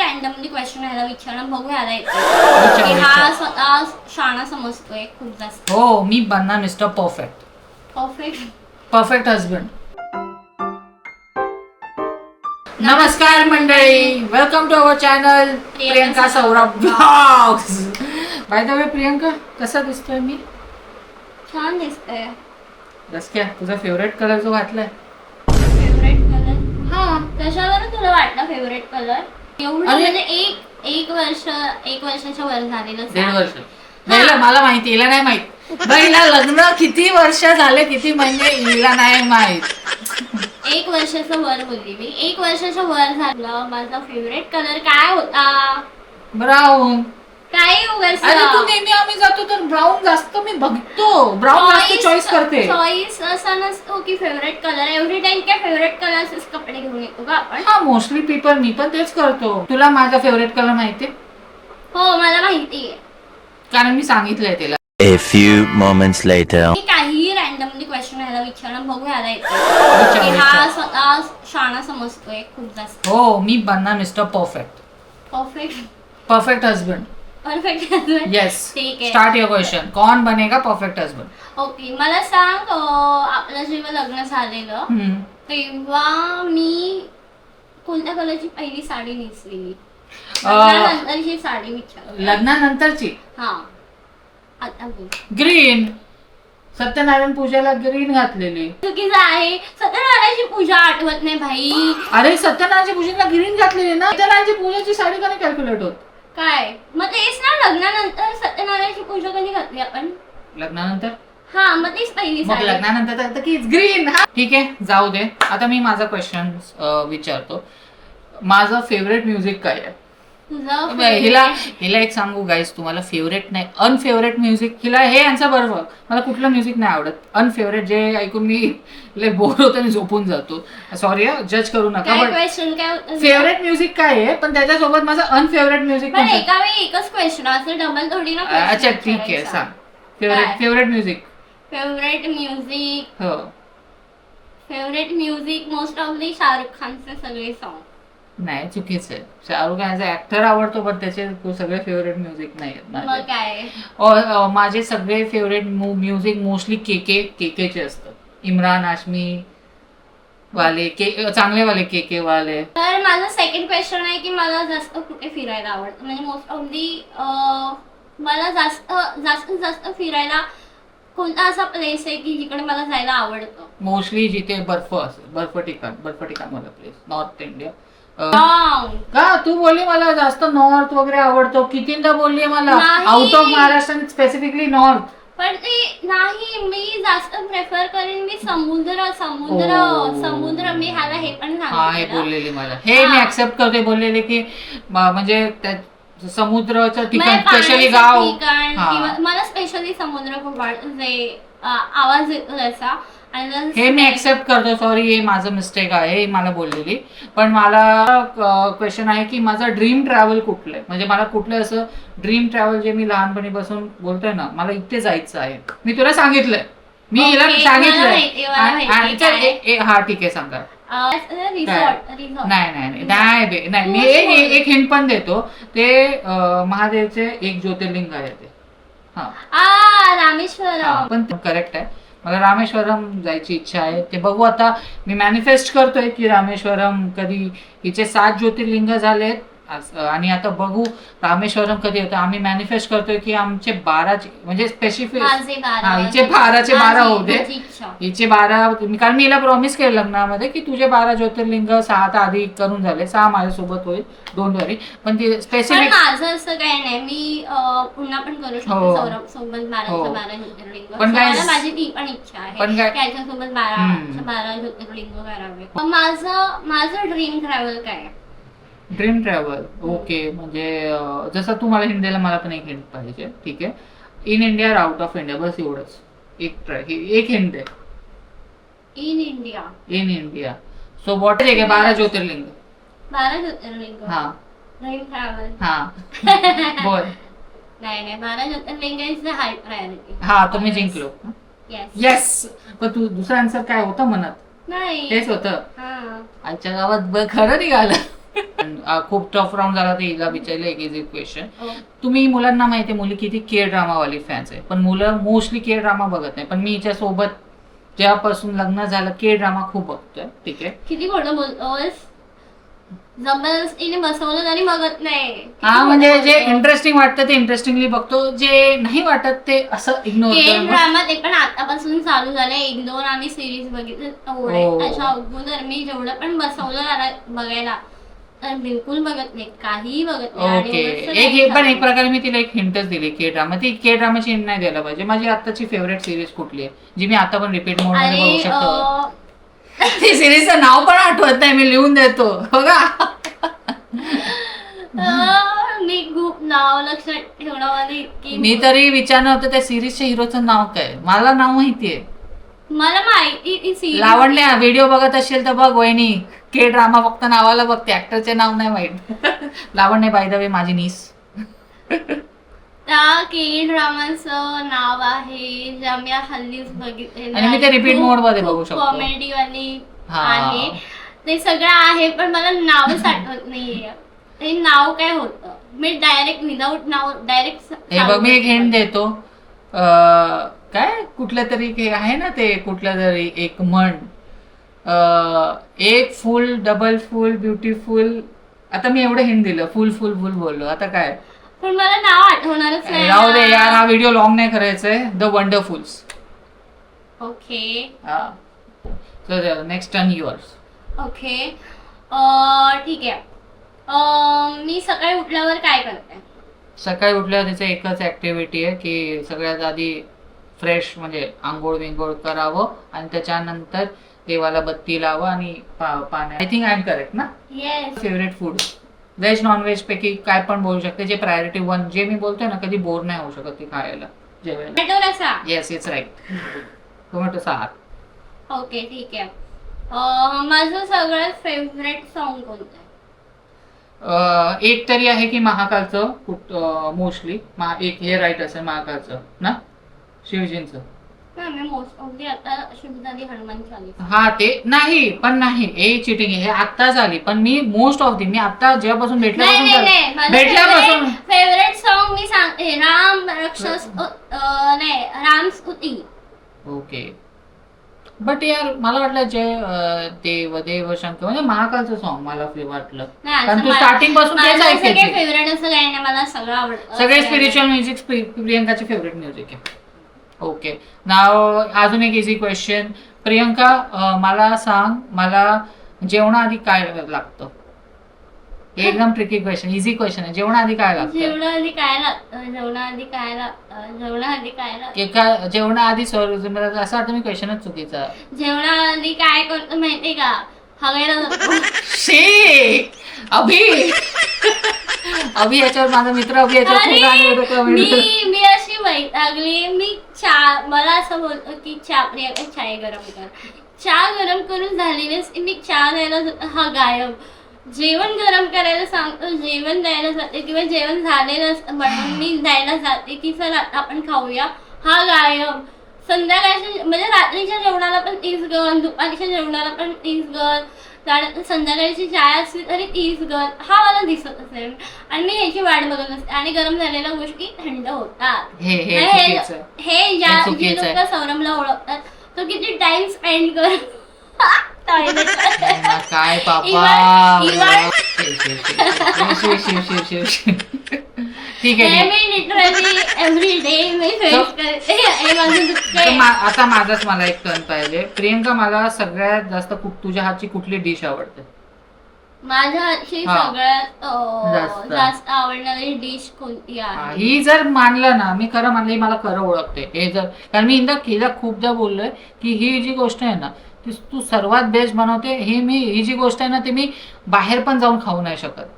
Randomly question ह्याला विचारणं बघू ह्याला येतो की हा स्वतः शाणा समजतोय खूप जास्त. हो मी बनणार मिस्टर परफेक्ट. Perfect husband. नमस्कार मंडळी, welcome to our channel Priyanka Saurabh blogs. By the way Priyanka, कसा दिसतोय मी? छान दिसतंय. बस क्या तुझा फेवरेट कलर जो घातलाय? Favourite colour? हा, कशावर तुला वाटलं फेवरेट कलर? एवढं म्हणजे एक वर्षाच्या वर झालेलं. 1.5 वर्ष. पहिला मला माहिती, हिला नाही माहित. पहिला लग्न किती वर्ष झाले, किती महिने, हिला नाही माहित. 1 वर्षाचं वर बोलली मी. 1 वर्षाच्या वर झालं. माझा फेवरेट कलर काय होता? ब्राऊन. काही उगाच अरे तू नेहमी आम्ही जातो तर ब्राऊन जास्त मी बघतो, ब्राऊन जास्त चॉईस करते. चॉईस असा नसतो की फेवरेट कलर एव्हरी टाइम काय फेवरेट कलर्सच कपडे घेऊन येतो का आपण? हा, मोस्टली पीपल, मी पण तेच करतो. तुला माझा फेवरेट कलर माहितीये? हो मला माहितीये, कारण मी सांगितलंय तिला. A few moments later. मी काही रॅन्डमली क्वेश्चन ह्याला विचारणं बघू ह्याला येतो की हा स्वतः शाणा समजतोय खूप जास्त. हो मी बनणार mister perfect. Perfect husband. Perfect. Yes. ठीक आहे. Start your question. कौन बनेगा परफेक्ट हस्बंड? ओके, मला सांग आपलं जेव्हा लग्न झालेलं तेव्हा मी कोणत्या कलरची पहिली साडी नेसलेली? लग्नानंतरची साडी विचार. लग्नानंतरची? हा, आता बोल. ग्रीन. सत्यनारायण पूजेला ग्रीन घातलेली. चुकीचं आहे. सत्यनारायणाची पूजा आठवत नाही भाई. अरे सत्यनारायणच्या पूजेला ग्रीन घातलेली ना. सत्यनारायणची पूजेची साडी कधी कॅल्क्युलेट होत? काय मग तेच ना, लग्नानंतर सत्यनारायणाची पूजा कधी घातली आपण? लग्नानंतर. हा, मग तीच पहिली मग साडी. लग्नानंतर की ग्रीन. ठीक आहे, जाऊ दे. आता मी माझा क्वेश्चन विचारतो. माझं फेवरेट म्युझिक काय आहे? तुझं हिला एक सांगू गाईस, तुम्हाला फेवरेट नाही, अनफेवरेट म्युझिक. हिला हे आन्सर बरोबर. मला कुठलं म्युझिक नाही आवडत. अनफेवरेट जे ऐकून मी लय बोर होतो आणि झोपून जातो. सॉरी, जज करू नका. काय बट क्वेश्चन काय होतं? फेवरेट म्युझिक काय आहे, पण त्याच्यासोबत माझं अनफेवरेट म्युझिक. पण एका वेळी एकच क्वेश्चन असं डबल थोडी ना. अच्छा ठीक आहे, सांग. Favourite music. Favourite music. हो. फेवरेट म्युझिक मोस्ट ऑफली शाहरुख खानचे सगळे सॉन्ग. नाही, चुकीचं आहे. शाहरुख खानचा ऍक्टर आवडतो, पण त्याचे सगळे फेवरेट म्युझिक नाही मग आहेत. काय? माझे सगळे फेवरेट म्युझिक मोस्टली केकेचे असतात. इम्रान हाशमी वाले, चांगले वाले केके वाले. तर माझं सेकंड क्वेश्चन आहे की मला जास्त कुठे फिरायला आवडतं. म्हणजे मोस्ट ऑफली मला जास्त फिरायला कोणता असा प्लेस आहे की जिकडे मला जायला आवडतं? मोस्टली जिथे बर्फ असेल, बर्फ ठिकाण मला प्लेस. North India. का तू बोलली मला जास्त नॉर्थ वगैरे आवडतो? कितींदा बोलली मला out of Maharashtra, specifically north. पण ते नाही, मी जास्त प्रेफर करेन मी समुद्र. मी ह्याला हे पण हे बोललेली मला. हे मी ऍक्सेप्ट करते, बोललेले की म्हणजे समुद्राचं ठिकाण, स्पेशली गाव. मला स्पेशली समुद्र खूप आवडतं. आवाज येतो त्याचा. हे मी ऍक्सेप्ट करतो. सॉरी, हे माझं मिस्टेक आहे, मला बोललेली. पण मला क्वेश्चन आहे की माझा ड्रीम ट्रॅव्हल कुठलं आहे? म्हणजे मला कुठलं असं ड्रीम ट्रॅव्हल जे मी लहानपणीपासून बोलतोय ना, मला इथे जायचं आहे. मी तुला सांगितलंय, मी हिला सांगितलंय. हा ठीक आहे, सांगा. नाही, मी एक हिंट पण देतो. ते महादेवचे एक ज्योतिर्लिंग आहे ते. रामेश्वरम. पण करेक्ट आहे. मला रामेश्वरम जायची इच्छा आहे. ते बघू आता. मी मॅनिफेस्ट करतोय की रामेश्वरम कधी, हिचे 7 ज्योतिर्लिंग झालेत आणि आता बघू रामेश्वरम कधी होतं. आम्ही मॅनिफेस्ट करतोय की आमचे 12 म्हणजे स्पेसिफिक, हिचे 12चे 12 होते. हिचे 12, कारण मी हिला प्रॉमिस केलं लग्नामध्ये की तुझे 12 ज्योतिर्लिंग 6 तर आधी करून झाले, 6 माझ्यासोबत होईल, डोंट वरी. पण ते स्पेसिफिक माझं असं काही नाही, मी पुन्हा पण करू शकतो सौरभ सोबत 12 ज्योतिर्लिंग. पण माझी ती पण इच्छा आहे त्याच्यासोबत 12 ज्योतिर्लिंग करावे. माझं ड्रीम ट्रॅव्हल काय? Dream travel. ओके, म्हणजे जसं तू मला हिंट दिला, मला पण एक हिंट पाहिजे. ठीक आहे. इन इंडिया और आउट ऑफ इंडिया, बस एवढंच. एक हिंट आहे. In India. So what is 12 ज्योतिर्लिंग? 12 ज्योतिर्लिंग. हा. Dream travel. हा बोल. नाही, 12 ज्योतिर्लिंग इज द हाय प्रायोरिटी. हा, तुम्ही जिंकलो. येस. पण तू दुसरा आन्सर काय होता मनात? नाही, तेच होतं. आजच्या गावात खरं निघालं. खूप टफ राऊंड झाला तर हिला विचारलं एक इझी क्वेश्चन. हो. तुम्ही मुलांना माहिती आहे मुली किती के ड्रामा वाली फॅन्स आहे, पण मुलं मोस्टली के ड्रामा बघत नाही. पण मी हिच्या सोबत जेव्हापासून लग्न झालं के ड्रामा खूप बघतोय. ठीक आहे. किती खोटं बोलतोस, जबरदस्तीने बसवलं तरी बघत नाही. किती हा खोटं म्हणजे जे बोलतोस. इंटरेस्टिंग वाटतं ते इंटरेस्टिंगली बघतो, जे नाही वाटत ते असं इग्नोर के करतो. ड्रामा ते पण आतापासून चालू झाले. 1-2 आम्ही सिरीज बघितले एवढे. हो. अशा अगोदर मी जेवढं पण बसवलं ना बघायला तर बिलकुल बघत नाही, काहीही बघत नाही. आणि ओके. उलटचं एक नाही पण एक चालू. प्रकारे मी तिला एक हिंटच दिली के ड्रामा. ती के ड्रामाची हिंट नाही द्यायला पाहिजे. माझी आताची फेवरेट सिरीज कुठली आहे जी मी आता पण रिपीट मोड मध्ये बघू आणि शकतो? ती सिरीजचं नाव पण आठवत नाही, मी लिहून देतो बघा. मी खूप नाव लक्षात ठेवण्यामध्ये इतकी मी तरी विचारलं होतं त्या सिरीजच्या हिरोचं नाव काय. मला नाव माहितीये. मला माहिती ती series. लावण्या व्हिडिओ बघत असेल तर बघ वहिनी, के ड्रामा फक्त नावाला बघते, ऍक्टरचे नाव नाही माहित. लावण्य बाय द वे माझी नीस. त्या के ड्रामाचं नाव आहे जे आम्ही हल्लीच बघितलेलं आणि मी ते repeat mode मध्ये बघू शकतो. कॉमेडी वाली हा. आहे ते सगळं आहे, पण मला नावच आठवत नाहीये ते नाव काय होतं. मी डायरेक्ट विदाऊट नाव डायरेक्ट हे बघ मी एक हिंट देतो. काय कुठलं तरी हे आहे ना ते कुठलं तरी एक म्हण, एक फुल डबल फुल ब्युटिफुल. आता मी एवढं हिंट दिलं, फुल फुल फुल बोललो, आता काय पण मला नाव आठवणारच नाही. राहू दे यार, हा व्हिडिओ लॉंग नाही करायचंय. द वंडरफुल्स. ओके तर नेक्स्ट टर्न युअर्स. ओके ठीक आहे. मी सकाळी उठल्यावर काय करते? सकाळी उठल्यावर त्याचं एकच ऍक्टिव्हिटी आहे की सगळ्यात आधी फ्रेश म्हणजे आंघोळ विंघोळ करावं आणि त्याच्यानंतर देवाला बत्ती लावा आणि पाण्या. I think I am correct ना? Yes. Favourite food veg non veg पैकी काय पण बोलू शकते. जे प्रायोरिटी 1 जे मी बोलतोय ना, कधी बोर नाही होऊ शकत ते खायला जेवायला. टोमॅटो रस्सा. Yes it's right. टोमॅटो सार. ओके ठीक आहे. माझं सगळ्यात फेवरेट सॉन्ग कोणतं आहे? एक तरी आहे की महाकालचं मोस्टली एक हे राईट असेल महाकालचं ना, शिवजींचं. मी मोस्ट ऑफली आता शुभ झाली हनुमान चालीसा. हा ते नाही पण नाही हे चिटिंग आहे. हे आत्ता झाली पण मी मोस्ट ऑफ मी आता जेव्हापासून भेटल्यापासून फेवरेट सॉन्ग मी सांगते राम राक्षस नाही राम स्तुती. ओके. बट यार मला वाटलं जय देव देव शंकर म्हणजे महाकालचं सॉन्ग मला वाटलं, कारण तू स्टार्टिंग पासून तेच ऐकायची. फेवरेट असं काही नाही, मला सगळं आवडतं. सगळे स्पिरिच्युअल म्युझिक प्रियंकाची फेवरेट म्युझिक आहे. ओके नाव अजून एक इझी क्वेश्चन. प्रियंका मला सांग, मला जेवणाआधी काय लागतं? एकदम ट्रिकी क्वेश्चन, इझी क्वेश्चन आहे. जेवणाआधी काय लागतं? जेवणाआधी काय लागतं? जेवणाआधी काय लागतं? जेवणाआधी काय लागतं? का जेवणाआधी सॉरी असं वाटतं मी क्वेश्चनच चुकीचा. जेवणाआधी काय करतो माहितीये का? हगायला जातो. शे अभि अभि याच्यावर माझा मित्र अभि याच्यावर मी अशी वैतागली. मी मला असं बोलतो की प्रियंका चाय गरम कर. चहा गरम करून झालेलीच मी चहा द्यायला हा गायब. जेवण गरम करायला सांगतो, जेवण द्यायला जाते किंवा जेवण झालेलं म्हणून मी द्यायला जाते की चल आता आपण खाऊया, हा गायब. संध्याकाळच्या म्हणजे रात्रीच्या जेवणाला पण तीच गण, दुपारच्या जेवणाला पण तीच गण, त्यानंतर संध्याकाळची चाय असली तरी तीच गण. हा मला दिसत असेल आणि मी ह्याची वाट बघत असते आणि गरम झालेल्या गोष्टी थंड होतात. हे ज्या जे लोक सौरभला ओळखतात तो किती टाइम स्पेंड कर काय ठीक आहे. आता माझाच मला एक टर्न पाहिजे. प्रियंका मला सगळ्यात जास्त तुझ्या हातची कुठली डिश आवडते? माझ्या हातची सगळ्यात जास्त आवडणारी डिश कोणती आहे? ही जर मानलं ना, मी खरं मानलं, मला खरं ओळखते हे जर, कारण मी हिला खूपदा बोललोय की ही जी गोष्ट आहे ना ती तू सर्वात बेस्ट बनवते. ही जी गोष्ट आहे ना ती मी बाहेर पण जाऊन खाऊ नाही शकत.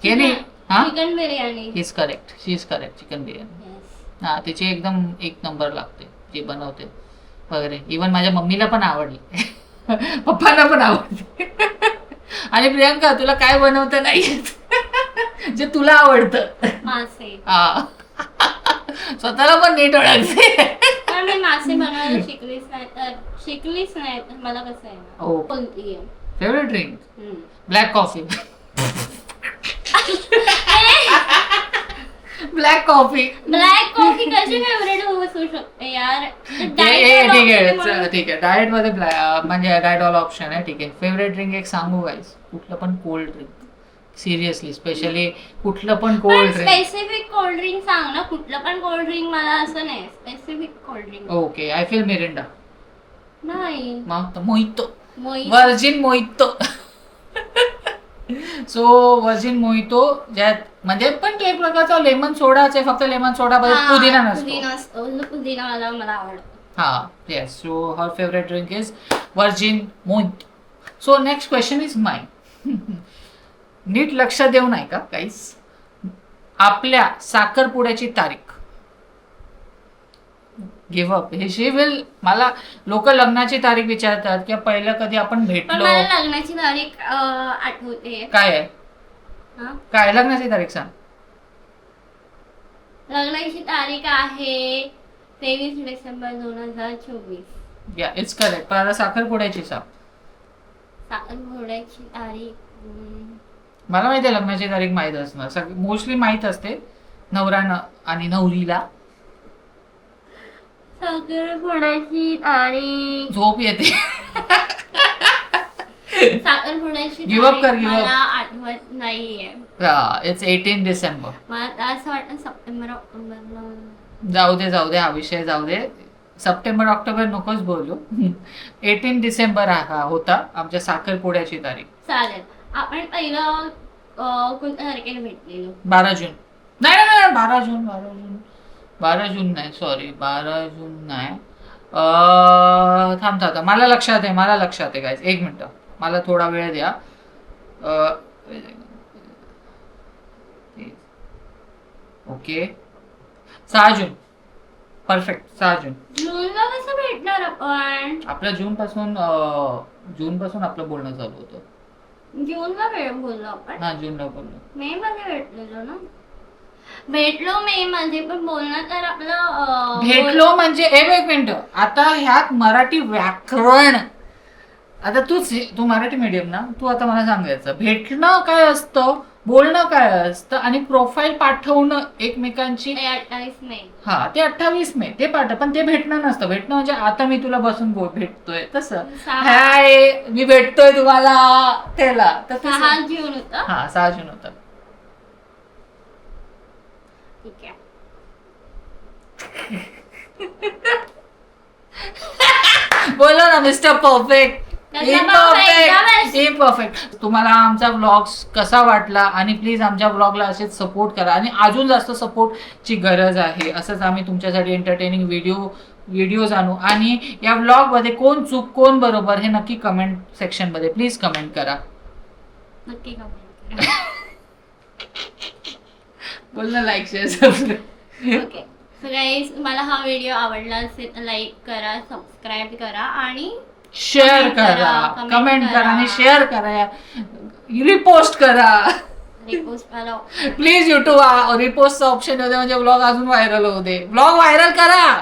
हे नाही chicken biryani. Is correct, she is correct. Chicken biryani हा तिची एकदम एक नंबर लागते जी बनवते वगैरे. इवन माझ्या मम्मीला पण आवडली, पप्पांना पण आवडते. आणि प्रियंका तुला काय बनवतं नाही जे तुला आवडतं? मासे. स्वतःला पण नीट ओळखते. मी मासे बनवायला शिकलीच नाही तर मला कसं आहे ना. कोणती आहे favourite drink? Black coffee. Black coffee. Black coffee कशी फेवरेट असू शकते यार? ठीक आहे ठीक आहे. डाएट मध्ये म्हणजे डाएट वाला ऑप्शन आहे. ठीक आहे. फेवरेट ड्रिंक एक सांगू गाईस, कुठलं पण कोल्ड ड्रिंक. सिरियसली, स्पेशली कुठलं पण cold drink. Specific cold drink सांग ना. कुठलं पण कोल्ड ड्रिंक मला असं नाही. Specific cold drink okay, I feel Mirinda. नाही. मग mojito, mojito. Virgin mojito. So virgin mojito ज्यात म्हणजे पण तो एक प्रकारचा लेमन सोडाच आहे, फक्त लेमन सोडा मध्ये पुदिना नसतो. पुदिना मला आवडतो. हा, yes. So her favourite drink is virgin mojito. So next question is mine. नीट लक्ष देऊ नाही का काहीच. आपल्या साखरपुड्याची तारीख. Give up. हे विल मला लोक लग्नाची तारीख विचारतात किंवा पहिलं कधी आपण पण भेटलो. मला लग्नाची तारीख आठवते. काय आहे? हा? काय लग्नाची तारीख सांग. लग्नाची तारीख आहे 23 डिसेंबर 2024. या इट्स करेक्ट. पण आता साखरपुड्याची सांग. साखरपुड्याची तारीख मला माहिती आहे लग्नाची तारीख माहीत असणार. मोस्टली माहीत असते नवऱ्यानं आणि नवरीला. साखरपुड्याची तारीख झोप येते. साखरपुड्याची Give up कर, तारीख give up. मला आठवत नाहीये. इट्स 18 डिसेंबर. मला असं वाटतं सप्टेंबर ऑक्टोबर. जाऊ दे हा विषय जाऊ दे. सप्टेंबर ऑक्टोबर नकोच बोलू. 18 डिसेंबर हा होता आमच्या साखरपुड्याची तारीख. चालेल. आपण पहिलं कोणत्या तारखेला भेटलेलो? 12 जून. नाही 12 जून नाही, सॉरी 12 जून नाही. थांबता मला लक्षात आहे गाईज. एक मिनिट, मला थोडा वेळ द्या. ओके, 6 जून. परफेक्ट, 6 जून. जूनला कसं भेटणार आपण? आपल्या जून पासून आपलं बोलणं चालू होतं. जूनला वेळ बोललो आपण. हा, जूनला बोललो. मे मध्ये भेटलेलो ना. भेटलो मे मध्ये, पण बोलणं तर आपलं भेटलो म्हणजे एक मिनिट. आता ह्यात मराठी व्याकरण. आता तू मराठी मीडियम ना. तू आता मला सांगायचं भेटणं काय असतं, बोलणं काय असतं आणि प्रोफाईल पाठवणं एकमेकांची. 28 मे. हा, ते 28 मे ते पण ते भेटणं नसतं. भेटणं म्हणजे आता मी तुला बसून भेटतोय तसं. हाय, मी भेटतोय तुम्हाला त्याला. तर 6 जून होतं. हा, 6 जून होतं. ठीक आहे. बोलो ना मिस्टर परफेक्ट. इम्परफेक्ट. तुम्हाला आमचा व्लॉग कसा वाटला आणि प्लीज आमच्या व्लॉगला असेच सपोर्ट करा आणि अजून जास्त सपोर्टची गरज आहे. असंच आम्ही तुमच्यासाठी एंटरटेनिंग व्हिडिओज आणू. आणि या व्लॉग मध्ये कोण चूक कोण बरोबर हे नक्की कमेंट सेक्शन मध्ये प्लीज कमेंट करा. नक्की कमेंट करा. बोल ना, like share subscribe. Okay. So guys, मला हा व्हिडिओ आवडला असेल तर लाईक करा, सबस्क्राईब करा आणि शेअर करा, कमेंट करा आणि शेअर करा, रिपोस्ट करा. रिपोस्ट मला प्लीज युट्यूब रिपोस्टचा ऑप्शन होते म्हणजे व्लॉग अजून व्हायरल होऊ दे. व्लॉग व्हायरल करा.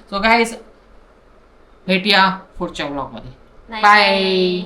सो गाईज, भेटूया पुढच्या व्लॉग मध्ये. बाय.